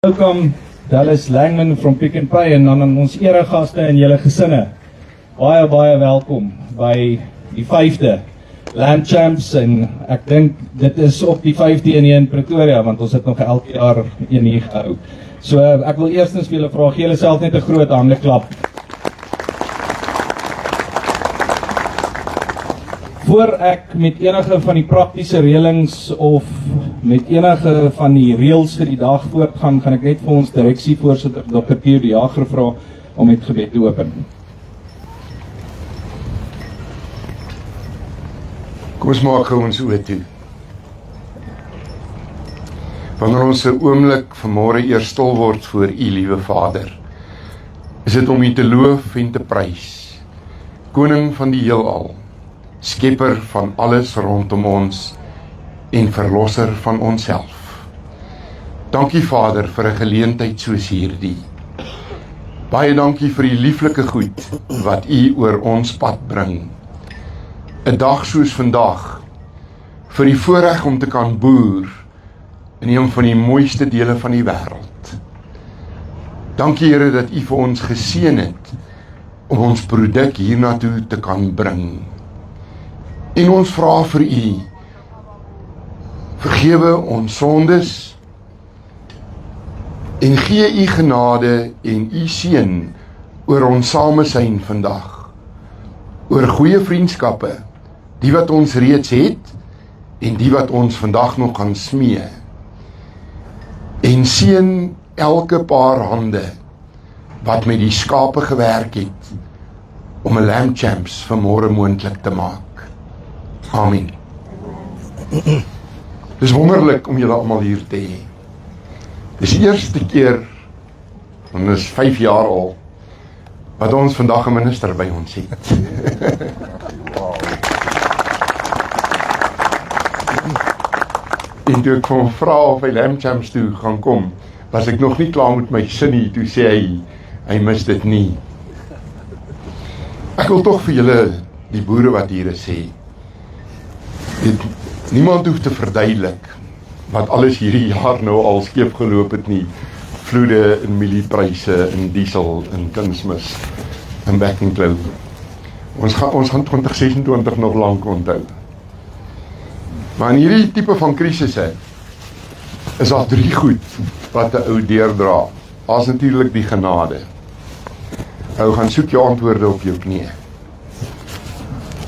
Welkom Dallas Langman from Pick n Pay en dan aan ons eregaste en julle gesinne. Baie welkom by die 5de Land Champs en ek dink dit is op die 5de een hier in Pretoria want ons het nog elke jaar een hier gehou. So ek wil eerstens vir julle vra, gee julle self net 'n groot hande klap. Voor ek met enige van die praktiese reëlings of met enige van die reëls vir die dag voortgaan, gaan ek net vir ons direksievoorsitter Dr. Pio de Jager vra om met gebed te open. Kom ons maak gou ons oë toe. Wanneer ons 'n oomblik vanmôre eers stil word voor U, liewe Vader, is dit om U te loof en te prys. Koning van die heelal, skepper van alles rondom ons en verlosser van onsself. Dankie Vader vir 'n geleentheid soos hierdie. Baie dankie vir die lieflike goed wat U oor ons pad bring. 'n Dag soos vandag, vir die voorreg om te kan boer in een van die mooiste dele van die wêreld. Dankie Here dat U vir ons geseën het om ons produk hiernatoe te kan bring. En ons vra vir U, vergewe ons sondes en gee U genade en U seën oor ons samesyn vandag, oor goeie vriendskappe, die wat ons reeds het en die wat ons vandag nog gaan smee. En seën elke paar hande wat met die skape gewerk het om 'n Lamb Champs vanmôre moontlik te maak. Amen. Dis wonderlik om julle almal hier te hê. Dis die eerste keer, en dis 5 jaar al, wat ons vandag 'n minister by ons het. En toe ek van vra of hy Lamb Champs toe gaan kom, was ek nog nie klaar met my sin nie, toe sê hy mis dit nie. Ek wil tog vir julle, die boere wat hier is, sê, niemand hoef te verduidelik wat alles hierdie jaar nou al skeef geloop het nie. Vloede en mieliepryse en diesel en kunsmis en back and clothes. Ons gaan 2026 nog lank onthou. Maar in hierdie tipe van krisisse is daar 3 goed wat 'n ou deurdra. Daar's natuurlik die genade. Ou gaan soek jou antwoorde op jou knieë.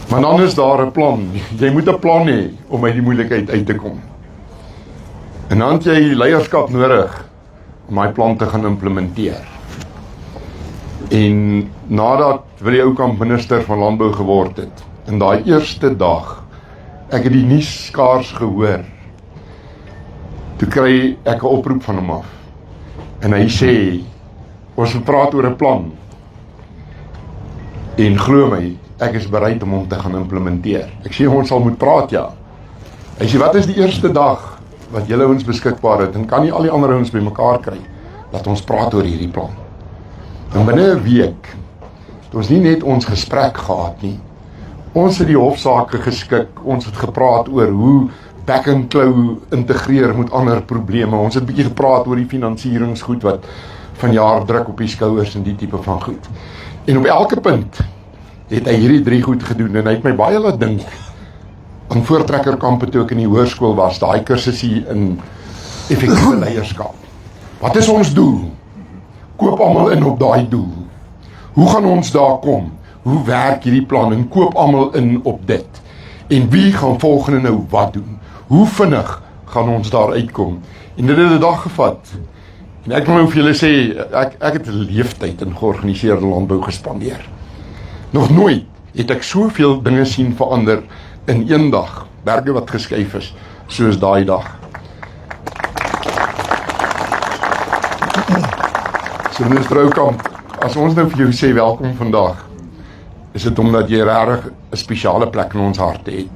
Maar dan is daar 'n plan. Jy moet 'n plan hê om uit die moeilikheid uit te kom. En dan het jy leierskap nodig om daai plan te gaan implementeer. En nadat Willie Oukamp minister van landbou geword het, in daai eerste dag, ek het die nuus skaars gehoor. Toe kry ek 'n oproep van hom af. En hy sê, ons moet praat oor 'n plan. En glo my, ek is bereid om hom te gaan implementeer. Ek sê ons sal moet praat, ja. Hy sê, wat is die eerste dag wat julle ons beskikbaar het, en kan nie al die ander ons bymekaar kry, dat ons praat oor hierdie plan. En binne 'n week, het ons nie net ons gesprek gehad nie, ons het die hofsaake geskik, ons het gepraat oor hoe back and claw integreer met ander probleme, ons het bietjie gepraat oor die finansieringsgoed wat vanjaar druk op die skouers en die tipe van goed. En op elke punt het hy hierdie 3 goed gedoen en hy het my baie laat dink aan voortrekkerkampe toe ek in die hoërskool was, daai kursusie in effektiewe leierskap. Wat is ons doel? Koop almal in op daai doel. Hoe gaan ons daar kom? Hoe werk hierdie plan en koop almal in op dit? En wie gaan volgende nou wat doen? Hoe vinnig gaan ons daar uitkom? En dit het 'n dag gevat. En ek wil nou vir julle sê, ek het 'n leeftyd in georganiseerde landbou gespandeer. Nog nooit het ek soveel dinge sien verander in een dag, berge wat geskuif is, soos daai dag. So minister Oukamp, as ons nou vir jou sê welkom vandag, is dit omdat jy regtig 'n spesiale plek in ons harte het.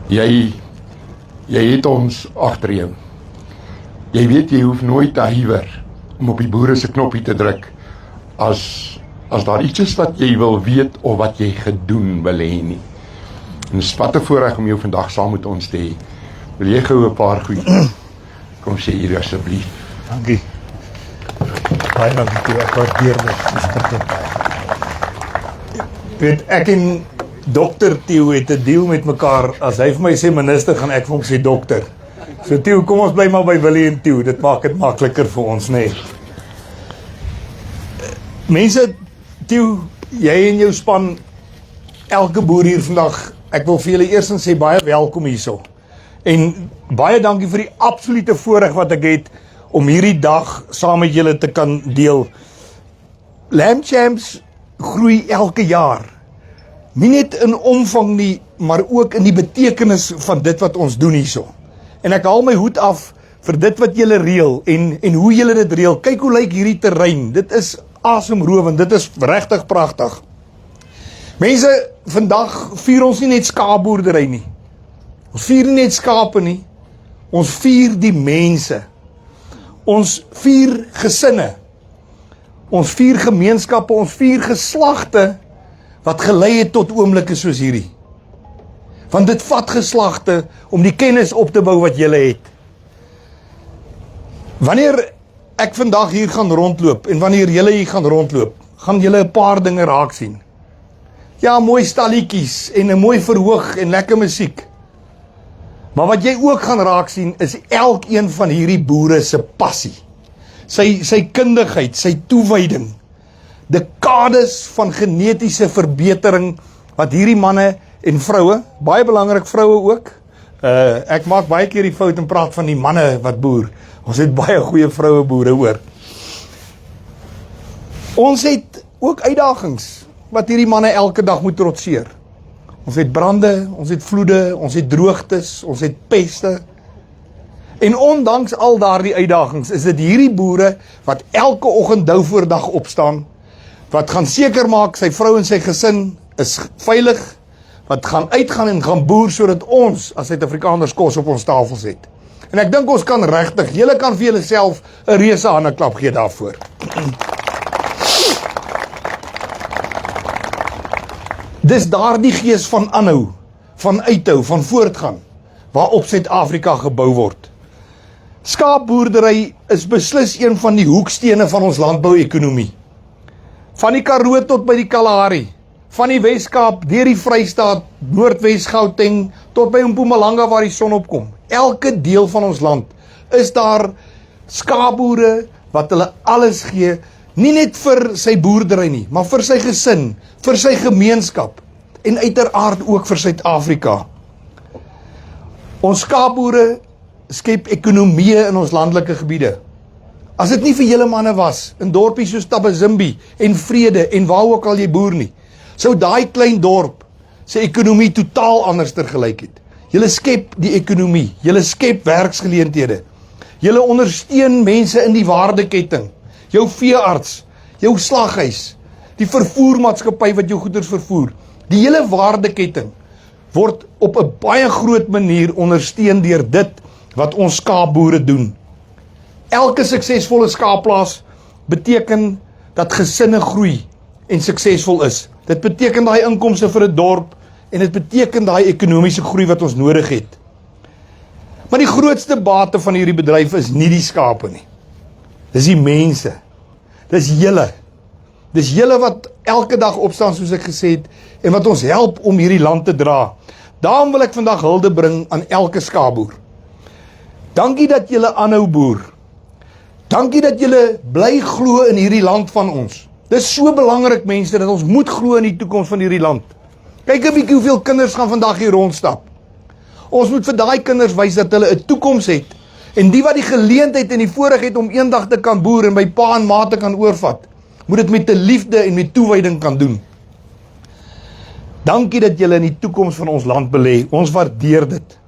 Jy het ons agter jou. Jy weet jy hoef nooit te huiwer om op die boere se knoppie te druk as daar iets is wat jy wil weet of wat jy gedoen wil hê nie. En dit is wat 'n voorreg om jou vandag saam met ons te hê. Wil jy gou 'n paar goed kom sê hier asseblief? Dankie. Baie dankie toe, ek waardeer dit. Verskriklik baie. Weet, ek en Dr. Theo het 'n deal met mekaar. As hy vir my sê minister, gaan ek vir hom sê dokter. So Theo, kom ons bly maar by Willie en Theo. Dit maak dit makliker vir ons, nê. Nee. Mense, Theo, jy en jou span, elke boer hier vandag, ek wil vir julle eerstens sê baie welkom hierso. En baie dankie vir die absolute voorreg wat ek het om hierdie dag saam met julle te kan deel. Lamb Champs groei elke jaar. Nie net in omvang nie, maar ook in die betekenis van dit wat ons doen hierso. En ek haal my hoed af vir dit wat julle reël en hoe julle dit reël. Kyk hoe lyk hierdie terrein. Dit is asemrowend. Dit is regtig pragtig. Mense, vandag vier ons nie net skaapboerdery nie. Ons vier nie net skape nie. Ons vier die mense. Ons vier gesinne. Ons vier gemeenskappe, ons vier geslagte wat gelei het tot oomblikke soos hierdie. Want dit vat geslagte om die kennis op te bou wat julle het. Wanneer ek vandag hier gaan rondloop en wanneer julle hier gaan rondloop, gaan julle 'n paar dinge raak sien. Ja, mooi stalletjies en 'n mooi verhoog en lekker musiek. Maar wat jy ook gaan raak sien is elkeen van hierdie boere se passie. Sy kundigheid, sy toewyding. Dekades van genetiese verbetering wat hierdie manne en vroue, baie belangrik vroue ook. Ek maak baie keer die fout en praat van die manne wat boer. Ons het baie goeie vroue boere hoor. Ons het ook uitdagings wat hierdie manne elke dag moet trotseer. Ons het brande, ons het vloede, ons het droogtes, ons het peste. En ondanks al daardie uitdagings is dit hierdie boere wat elke oggend dou voor dag opstaan, wat gaan seker maak sy vrou en sy gesin is veilig, wat gaan uitgaan en gaan boer sodat ons as Suid-Afrikaners kos op ons tafels het. En ek dink ons kan regtig, julle kan vir julleself 'n reuse handeklap gee daarvoor. Dis daardie gees van aanhou, van uithou, van voortgaan, waarop Suid-Afrika gebou word. Skaapboerdery is beslis een van die hoekstene van ons landbouekonomie. Van die Karoo tot by die Kalahari, van die Wes-Kaap, deur die Vrystaat, Noordwes Gauteng, tot by Mpumalanga waar die son opkom. Elke deel van ons land is daar skaapboere wat hulle alles gee, nie net vir sy boerdery nie, maar vir sy gesin, vir sy gemeenskap en uiteraard ook vir Suid-Afrika. Ons skaapboere skep ekonomieë in ons landelike gebiede. As dit nie vir julle manne was, in dorpies soos Tabazimbi en Vrede en waar ook al jy boer nie, sou daai klein dorp sy ekonomie totaal anders gelyk het. Julle skep die ekonomie, julle skep werksgeleenthede, julle ondersteun mense in die waardeketting, jou veearts, jou slaghuis, die vervoermaatskappy wat jou goederes vervoer, die hele waardeketting word op 'n baie groot manier ondersteun deur dit wat ons skaapboere doen. Elke suksesvolle skaapplaas beteken dat gesinne groei en suksesvol is. Dit beteken daai inkomste vir 'n dorp en dit beteken daai ekonomiese groei wat ons nodig het. Maar die grootste bate van hierdie bedryf is nie die skape nie. Dis die mense. Dis julle. Dis julle wat elke dag opstaan soos ek gesê het en wat ons help om hierdie land te dra. Daarom wil ek vandag hulde bring aan elke skaapboer. Dankie dat julle aanhou boer. Dankie dat julle bly glo in hierdie land van ons. Dis so belangrik mense dat ons moet glo in die toekoms van hierdie land. Kyk 'n bietjie hoeveel kinders gaan vandag hier rondstap. Ons moet vir daai kinders wys dat hulle 'n toekoms het en die wat die geleentheid en die voorreg het om eendag te kan boer en by pa en ma te kan oorvat, moet dit met 'n liefde en met toewyding kan doen. Dankie dat julle in die toekoms van ons land belê. Ons waardeer dit.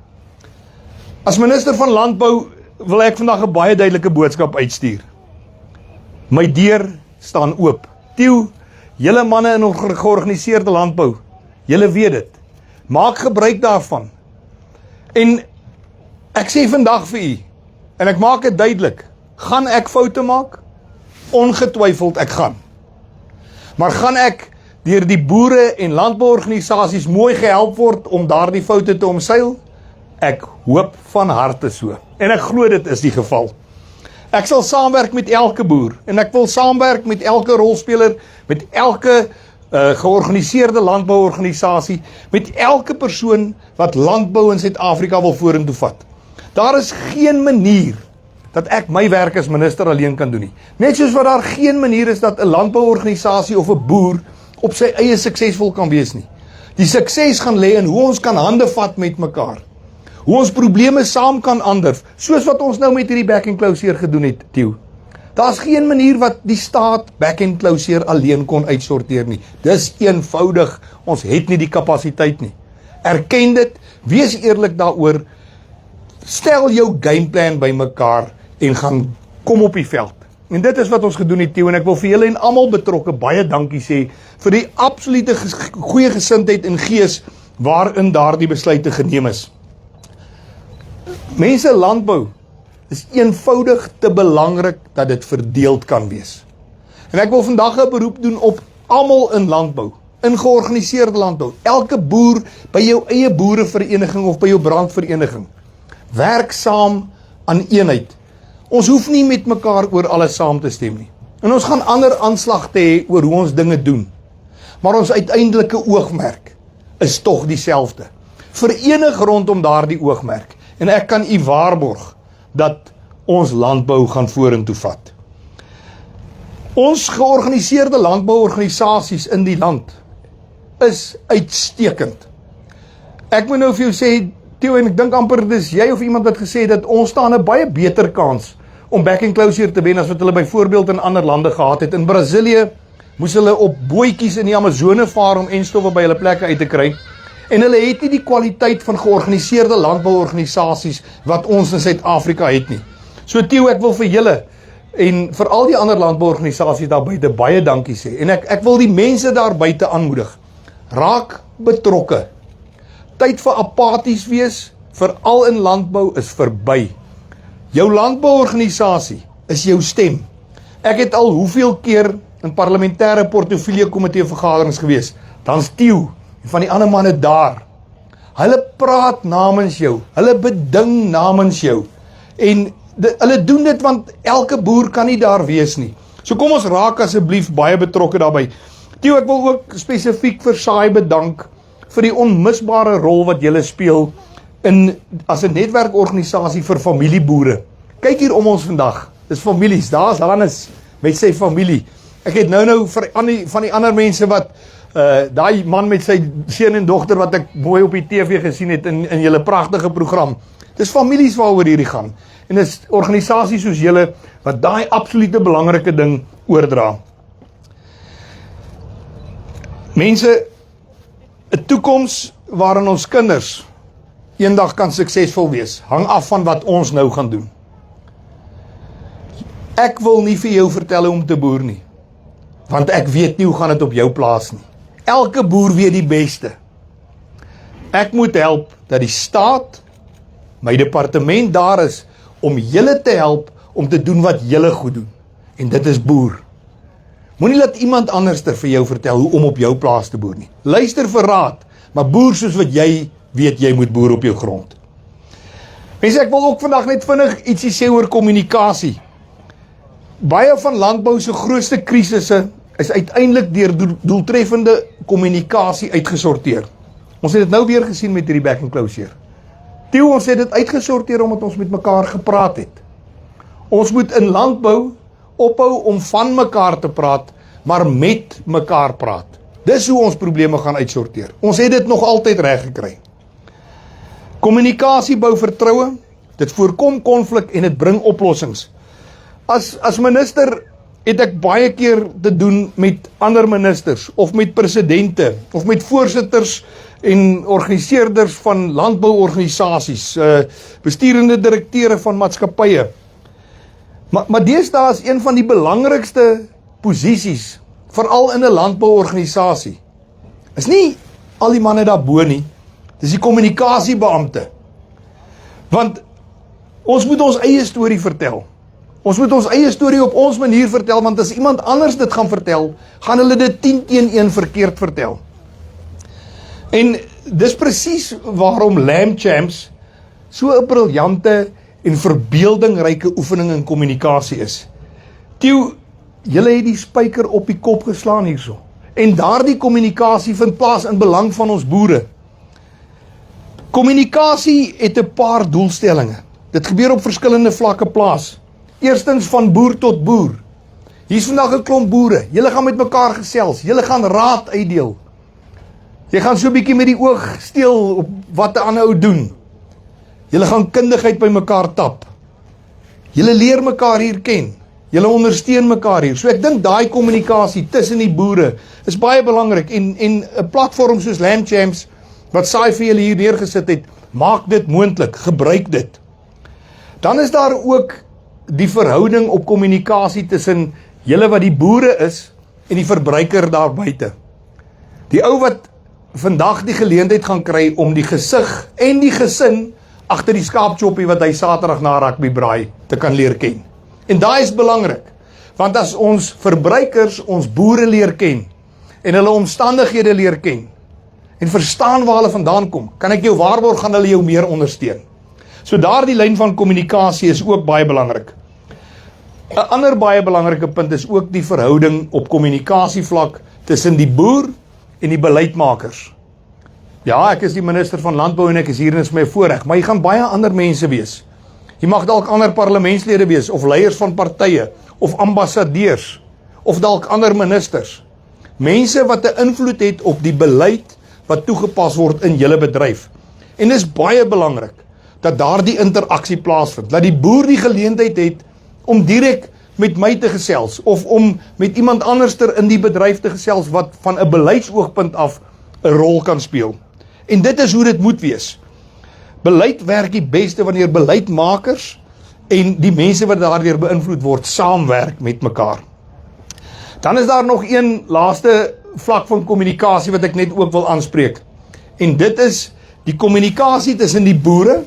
As minister van Landbou wil ek vandag 'n baie duidelike boodskap uitstuur. My deur staan oop. Theo, julle manne in ons georganiseerde landbou, julle weet dit. Maak gebruik daarvan. En ek sê vandag vir u, en ek maak dit duidelik, gaan ek foute maak? Ongetwyfeld ek gaan. Maar gaan ek deur die boere en landbouorganisasies mooi gehelp word om daardie foute te omseil? Ek hoop van harte so. En ek glo dit is die geval. Ek sal saamwerk met elke boer en ek wil saamwerk met elke rolspeler, met elke georganiseerde landbouorganisasie, met elke persoon wat landbou in Suid-Afrika wil vorentoe vat. Daar is geen manier dat ek my werk as minister alleen kan doen nie. Net soos wat daar geen manier is dat 'n landbouorganisasie of 'n boer op sy eie suksesvol kan wees nie. Die sukses gaan lê in hoe ons kan hande vat met mekaar. Hoe ons probleme saam kan aandurf, soos wat ons nou met hierdie back and closure gedoen het, Tieu. Daar's geen manier wat die staat back and closure alleen kon uitsorteer nie. Dis eenvoudig, ons het nie die kapasiteit nie. Erken dit, wees eerlik daaroor, stel jou gameplan by mekaar en gaan kom op die veld. En dit is wat ons gedoen het, Tieu, en ek wil vir julle en almal betrokke baie dankie sê vir die absolute goeie gesindheid en gees waarin daardie besluite geneem is. Mense, landbou is eenvoudig te belangrik dat dit verdeeld kan wees. En ek wil vandag 'n beroep doen op almal in landbou, in georganiseerde landbou, elke boer by jou eie boerevereniging of by jou brandvereniging. Werk saam aan eenheid. Ons hoef nie met mekaar oor alles saam te stem nie. En ons gaan ander aanslag te hê oor hoe ons dinge doen. Maar ons uiteindelike oogmerk is tog dieselfde. Verenig rondom daardie oogmerk. En ek kan u waarborg dat ons landbou gaan vorentoe vat. Ons georganiseerde landbouorganisasies in die land is uitstekend. Ek moet nou vir jou sê, Theo, en ek dink amper dis jy of iemand wat gesê het dat ons staan 'n baie beter kans om back and closure te wen as wat hulle byvoorbeeld in ander lande gehad het. In Brasilië moes hulle op bootjies in die Amazone vaar om enstowwe by hulle plekke uit te kry. En hulle het nie die kwaliteit van georganiseerde landbouorganisasies wat ons in Suid-Afrika het nie. So Theo, ek wil vir julle en vir al die ander landbouorganisasies daar buite baie dankie sê. En ek wil die mense daar buite aanmoedig. Raak betrokke. Tyd vir apaties wees, veral in landbou, is verby. Jou landbouorganisasie is jou stem. Ek het al hoeveel keer in parlementêre portefeulje komitee vergaderings gewees. Dan's Theo en van die ander manne daar. Hulle praat namens jou, hulle beding namens jou. En hulle doen dit want elke boer kan nie daar wees nie. So kom ons raak asseblief baie betrokke daarbey. Theo, ek wil ook spesifiek vir Saai bedank vir die onmisbare rol wat julle speel as 'n netwerkorganisasie vir familieboere. Kyk hier om ons vandag, dis families, daar's Hannes met sy familie. Ek het nou van die ander mense wat daai man met sy seun en dogter wat ek mooi op die TV gesien het in julle pragtige program. Dis families waaroor hierdie gaan. En dis organisasies soos julle wat daai absolute belangrike ding oordra. Mense, 'n toekoms waarin ons kinders eendag kan suksesvol wees, hang af van wat ons nou gaan doen. Ek wil nie vir jou vertel hoe om te boer nie, want ek weet nie hoe gaan dit op jou plaas nie. Elke boer weet die beste. Ek moet help dat die staat, my departement daar is, om julle te help om te doen wat julle goed doen. En dit is boer. Moenie laat iemand anders vir jou vertel hoe om op jou plaas te boer nie. Luister vir raad, maar boer soos wat jy weet jy moet boer op jou grond. Mense, ek wil ook vandag net vinnig ietsie sê oor kommunikasie. Baie van landbou se grootste krisisse is uiteindelik deur doeltreffende kommunikasie uitgesorteer. Ons het dit nou weer gesien met hierdie back and closure. Theo, ons het dit uitgesorteer omdat ons met mekaar gepraat het. Ons moet in landbou ophou om van mekaar te praat, maar met mekaar praat. Dis hoe ons probleme gaan uitsorteer. Ons het dit nog altyd reg gekry. Kommunikasie bou vertroue, dit voorkom konflik en dit bring oplossings. As minister het ek baie keer te doen met ander ministers, of met presidente, of met voorsitters en organiseerders van landbouorganisasies, besturende direkteure van maatskappye. Maar deesdae is een van die belangrikste posisies, veral in 'n landbouorganisasie, is nie al die manne daarbo nie, dis die kommunikasiebeampte. Want ons moet ons eie storie vertel. Ons moet ons eie storie op ons manier vertel, want as iemand anders dit gaan vertel, gaan hulle dit 10-1 verkeerd vertel. En dis presies waarom Lamb Champs so 'n briljante en verbeeldingryke oefening in kommunikasie is. Theo, julle het die spyker op die kop geslaan hierso. En daardie kommunikasie vind plaas in belang van ons boere. Kommunikasie het 'n paar doelstellinge. Dit gebeur op verskillende vlakke plaas. Eerstens van boer tot boer. Hier's vandag 'n klomp boere. Julle gaan met mekaar gesels. Julle gaan raad uitdeel. Jy gaan so 'n bietjie met die oog steel op wat 'n ander ou doen. Julle gaan kundigheid by mekaar tap. Julle leer mekaar hier ken. Julle ondersteun mekaar hier. So ek dink daai kommunikasie tussen die boere is baie belangrik en 'n platform soos Land Champs wat saai vir julle hier neergesit het, maak dit moontlik, gebruik dit. Dan is daar ook die verhouding op kommunikasie tussen julle wat die boere is en die verbruiker daar buite. Die ou wat vandag die geleentheid gaan kry om die gesig en die gesin agter die skaapchoppie wat hy Saterdag na rugby braai te kan leer ken. En daai is belangrik, want as ons verbruikers ons boere leer ken en hulle omstandighede leer ken en verstaan waar hulle vandaan kom, kan ek jou waarborg gaan hulle jou meer ondersteun. So daardie lyn van kommunikasie is ook baie belangrik. 'n Ander baie belangrike punt is ook die verhouding op kommunikasievlak tussen die boer en die beleidsmakers. Ja, ek is die minister van Landbou en ek is hier en dit is my voorreg, maar jy gaan baie ander mense wees. Jy mag dalk ander parlementslede wees, of leiers van partye, of ambassadeurs, of dalk ander ministers. Mense wat 'n invloed het op die beleid wat toegepas word in julle bedryf. En dit is baie belangrik dat daardie interaksie plaasvind, dat die boer die geleentheid het om direk met my te gesels, of om met iemand anderster in die bedryf te gesels wat van 'n beleidsoogpunt af 'n rol kan speel. En dit is hoe dit moet wees. Beleid werk die beste wanneer beleidmakers en die mense wat daardeur beïnvloed word, saamwerk met mekaar. Dan is daar nog een laaste vlak van kommunikasie wat ek net ook wil aanspreek. En dit is die kommunikasie tussen die boere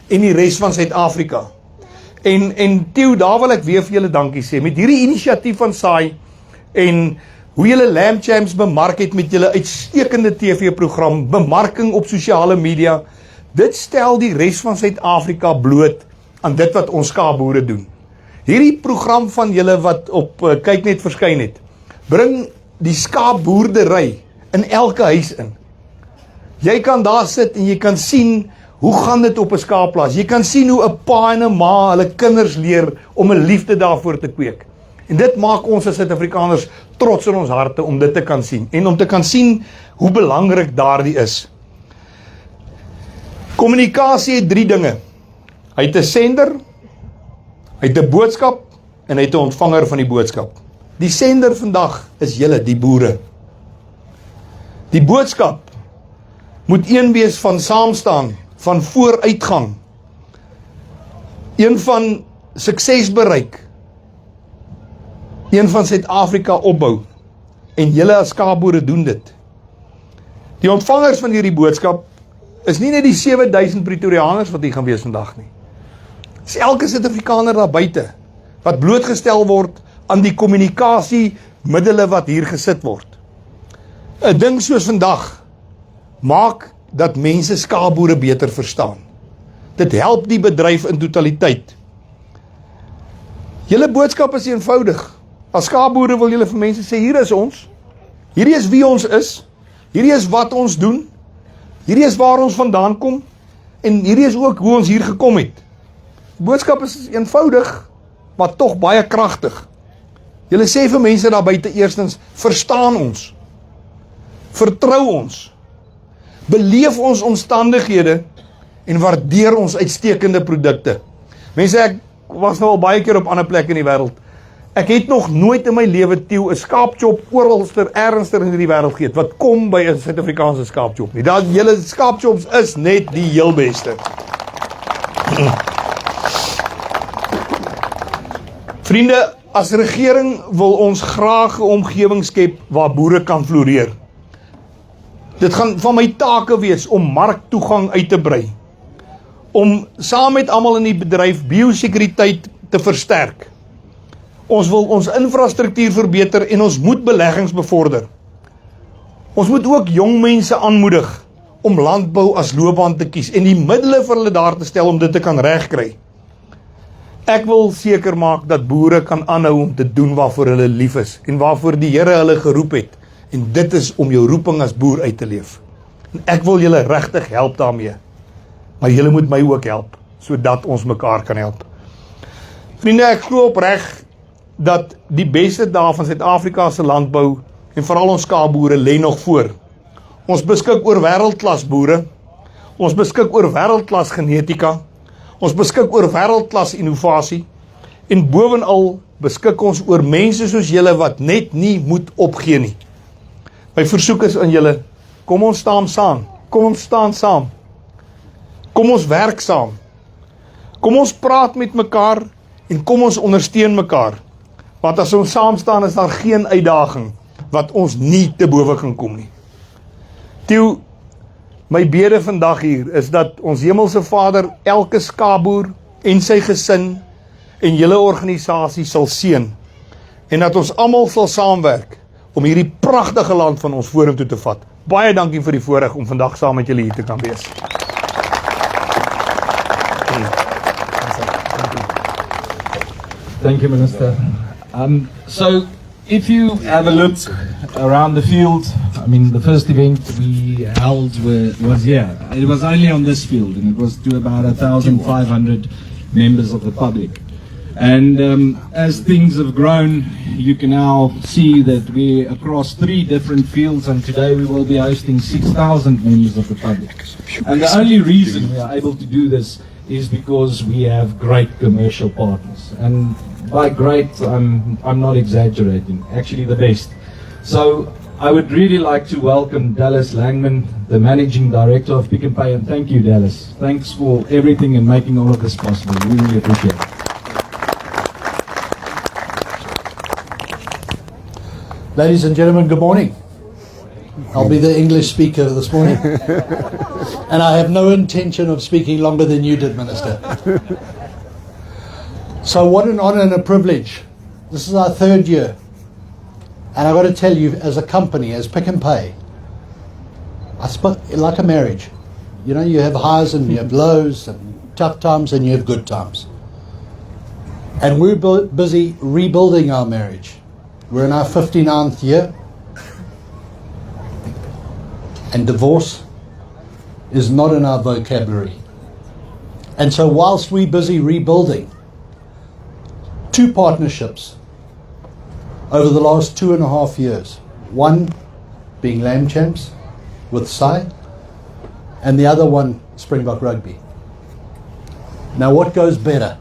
en die res van Suid-Afrika. En Theo, daar wil ek weer vir julle dankie sê. Met hierdie inisiatief van SAI en hoe julle Land Champs bemark het met julle uitstekende TV-program, bemarking op sosiale media, dit stel die res van Suid-Afrika bloot aan dit wat ons skaapboere doen. Hierdie program van julle wat op Kyknet verskyn het, bring die skaapboerdery in elke huis in. Jy kan daar sit en jy kan sien hoe gaan dit op 'n skaapplaas. Jy kan sien hoe 'n pa en 'n ma hulle kinders leer om 'n liefde daarvoor te kweek. En dit maak ons as Suid-Afrikaners trots in ons harte om dit te kan sien en om te kan sien hoe belangrik daardie is. Kommunikasie het 3 dinge. Hy het 'n sender, hy het 'n boodskap en hy het 'n ontvanger van die boodskap. Die sender vandag is julle, die boere. Die boodskap moet een wees van saamstaan, van vooruitgang, een van suksesbereik, een van Suid-Afrika opbou, en julle as skaapboere doen dit. Die ontvangers van hierdie boodskap is nie net die 7000 Pretoriaaners wat hier gaan wees vandag nie. Dis elke Suid-Afrikaner daar buite wat blootgestel word aan die kommunikasiemiddele wat hier gesit word. 'n Ding soos vandag maak dat mense skaapboere beter verstaan. Dit help die bedryf in totaliteit. Julle boodskap is eenvoudig. As skaapboere wil julle vir mense sê, hier is ons, hierdie is wie ons is, hierdie is wat ons doen, hierdie is waar ons vandaan kom, en hierdie is ook hoe ons hier gekom het. Die boodskap is eenvoudig, maar tog baie kragtig. Julle sê vir mense daar buite eerstens, verstaan ons, vertrou ons, beleef ons omstandighede en waardeer ons uitstekende produkte. Mense, ek was nou al baie keer op ander plekke in die wêreld. Ek het nog nooit in my lewe, Theo, 'n skaapchop oralster, ernstig in die wêreld geëet wat kom by 'n Suid-Afrikaanse skaapchop nie. Daar julle skaapchops is net die heel beste. Vriende, as regering wil ons graag 'n omgewing skep waar boere kan floreer. Dit gaan van my take wees om marktoegang uit te brei, om saam met almal in die bedryf biosekuriteit te versterk. Ons wil ons infrastruktuur verbeter en ons moet beleggings bevorder. Ons moet ook jong mense aanmoedig om landbou as loopbaan te kies en die middele vir hulle daar te stel om dit te kan regkry. Ek wil seker maak dat boere kan aanhou om te doen waarvoor hulle lief is en waarvoor die Here hulle geroep het. En dit is om jou roeping as boer uit te leef. En ek wil julle regtig help daarmee. Maar julle moet my ook help, sodat ons mekaar kan help. Vriende, ek glo opreg dat die beste dae van Suid-Afrika se landbou en veral ons skaapboere lê nog voor. Ons beskik oor wêreldklas boere. Ons beskik oor wêreldklas genetika. Ons beskik oor wêreldklas innovasie. En bovenal beskik ons oor mense soos julle wat net nie moet opgee nie. My versoek is aan julle, kom ons staan saam. Kom ons staan saam. Kom ons werk saam. Kom ons praat met mekaar en kom ons ondersteun mekaar. Want as ons saam staan is daar geen uitdaging wat ons nie te bowe kan kom nie. Toe, my bede vandag hier is dat ons Hemelse Vader elke skaapboer en sy gesin en julle organisasie sal seën en dat ons almal sal saamwerk om hierdie pragtige land van ons vorentoe te vat. Baie dankie vir die voorreg om vandag saam met julle hier te kan wees. Thank you, Minister. So, if you have a look around the field, I mean, the first event we held was here. It was only on this field, and it was to about 1,500 members of the public. And as things have grown, you can now see that we're across 3 different fields, and today we will be hosting 6,000 members of the public. And the only reason we are able to do this is because we have great commercial partners. And by great, I'm not exaggerating, actually the best. So I would really like to welcome Dallas Langman, the Managing Director of Pick n Pay, and thank you, Dallas. Thanks for everything and making all of this possible. We really appreciate it. Ladies and gentlemen, good morning. I'll be the English speaker this morning. And I have no intention of speaking longer than you did, Minister. So what an honor and a privilege. This is our 3rd year. And I've got to tell you, as a company, as Pick n Pay, like a marriage. You know, you have highs and you have lows and tough times and you have good times. And we're busy rebuilding our marriage. We're in our 59th year. And divorce is not in our vocabulary. And so whilst we're busy rebuilding, 2 partnerships over the last 2.5 years. One being Lamb Champs with Sai, and the other one Springbok Rugby. Now what goes better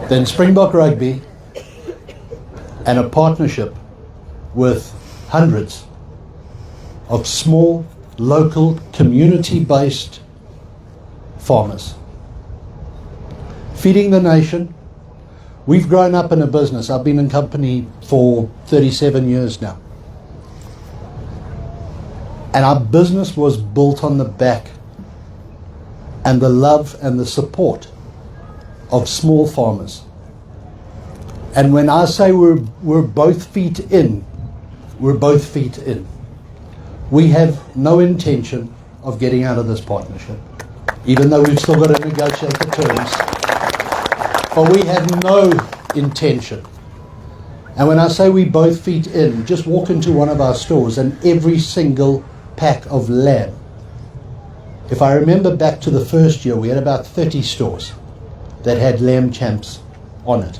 than Springbok Rugby and a partnership with hundreds of small, local, community-based farmers. Feeding the nation. We've grown up in a business. I've been in company for 37 years now. And our business was built on the back and the love and the support of small farmers. And when I say we're both feet in, we're both feet in. We have no intention of getting out of this partnership, even though we've still got to negotiate the terms. But we have no intention. And when I say we both feet in, just walk into one of our stores and every single pack of lamb. If I remember back to the first year, we had about 30 stores that had Lamb Champs on it.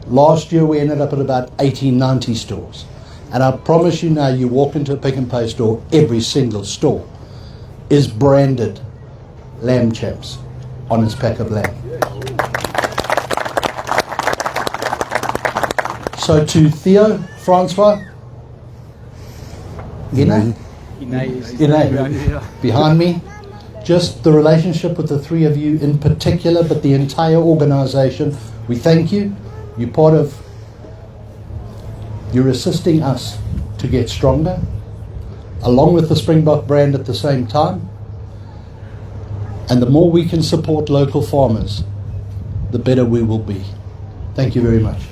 Last year we ended up at about 80, 90 stores. And I promise you now, you walk into a Pick n Pay store, every single store is branded Lamb Champs on its pack of lamb. So to Theo, Francois, Ine, behind me, just the relationship with the 3 of you in particular, but the entire organization, we thank you. You're assisting us to get stronger, along with the Springbok brand at the same time. And the more we can support local farmers, the better we will be. Thank you very much.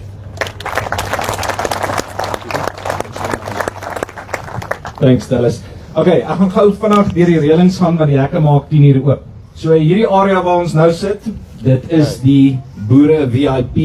Thanks, Dallas. Okay, ek gaan gou vinnig deur die reëlings gaan want die hekke maak 10 uur oop. So hierdie area waar ons nou sit, Dit is die boere VIP